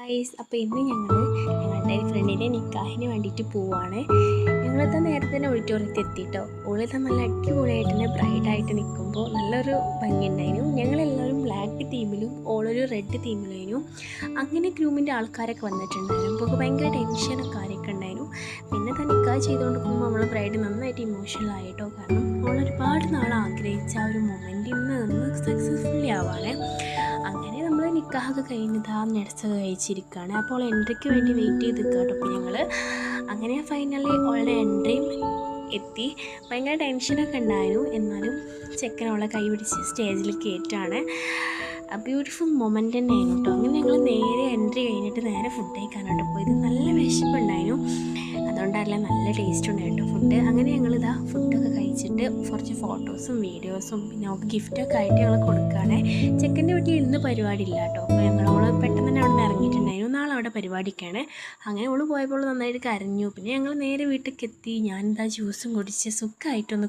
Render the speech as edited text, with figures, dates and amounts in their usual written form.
Guys, അപ്പോൾ ഇന്ന് ഞങ്ങളുടെ ഫ്രണ്ടിൻ്റെ നിക്കാഹിന് വേണ്ടിയിട്ട് പോവുകയാണ്. ഞങ്ങളിതാ നേരത്തെ തന്നെ ഓഡിറ്റോറിയത്തിൽ എത്തിയിട്ടോ. ഓളിതാ നല്ല അടിപൊളിയായിട്ട് തന്നെ ബ്രൈഡായിട്ട് നിൽക്കുമ്പോൾ നല്ലൊരു ഭംഗിയുണ്ടായിരുന്നു. ഞങ്ങളെല്ലാവരും ബ്ലാക്ക് തീമിലും ഓളൊരു റെഡ് തീമിലായിരുന്നു. അങ്ങനെ ഗ്രൂമിൻ്റെ ആൾക്കാരൊക്കെ വന്നിട്ടുണ്ടായിരുന്നു. അപ്പോൾ ഭയങ്കര ടെൻഷനൊക്കെ കാര്യമൊക്കെ ഉണ്ടായിരുന്നു. പിന്നെ തന്നെ നിക്കാഹ് ചെയ്തുകൊണ്ടിരിക്കുമ്പോൾ നമ്മളെ ബ്രൈഡ് നന്നായിട്ട് ഇമോഷണൽ ആയിട്ടോ. കാരണം ഓളൊരുപാട് നാൾ ആഗ്രഹിച്ച ആ ഒരു മൊമെൻ്റ് ഇന്ന് സക്സസ്ഫുള്ളി ആവാണ്. അങ്ങനെ നമ്മൾ നിക്കാഹൊക്കെ കഴിഞ്ഞതാ നെഡ്സൊക്കെ കഴിച്ചിരിക്കുകയാണ്. അപ്പോൾ എൻട്രിക്ക് വേണ്ടി വെയിറ്റ് ചെയ്ത് നിൽക്കുക കേട്ടോ. അപ്പോൾ ഞങ്ങൾ അങ്ങനെ ഫൈനലി അവളുടെ എൻട്രിയും എത്തി. ഭയങ്കര ടെൻഷനൊക്കെ ഉണ്ടായിരുന്നു. എന്നാലും ചെക്കൻ അവളെ കൈ പിടിച്ച് സ്റ്റേജിൽ കയറ്റാണ്. ബ്യൂട്ടിഫുൾ മൊമെൻ്റ് തന്നെയായിരുന്നു കേട്ടോ. അങ്ങനെ ഞങ്ങൾ നേരെ എൻട്രി കഴിഞ്ഞിട്ട് നേരെ ഫുഡ് കഴിക്കാനായിട്ട് പോയത്. നല്ല വിശപ്പുണ്ടായിരുന്നു, അതുകൊണ്ടല്ല നല്ല ടേസ്റ്റ് ഉണ്ടായിരുന്നു ഫുഡ്. അങ്ങനെ ഞങ്ങളിതാ ഫുഡൊക്കെ കഴിച്ചിട്ട് കുറച്ച് ഫോട്ടോസും വീഡിയോസും പിന്നെ അവൾക്ക് ഗിഫ്റ്റൊക്കെ ആയിട്ട് ഞങ്ങൾ കൊടുക്കുകയാണ്. ചെക്കൻ്റെ വീട്ടിൽ ഇന്ന് പരിപാടി ഇല്ല കേട്ടോ. അപ്പോൾ ഞങ്ങളോട് പെട്ടെന്ന് തന്നെ അവിടെ നിന്ന് ഇറങ്ങിയിട്ടുണ്ടായിരുന്നു. നാളെ അവിടെ പരിപാടിക്കാണ്. അങ്ങനെ അവൾ പോയപ്പോൾ നന്നായിട്ട് കരഞ്ഞു. പിന്നെ ഞങ്ങൾ നേരെ വീട്ടിലേക്ക് എത്തി. ഞാനിതാ ജ്യൂസും കുടിച്ച് സുഖമായിട്ടൊന്ന്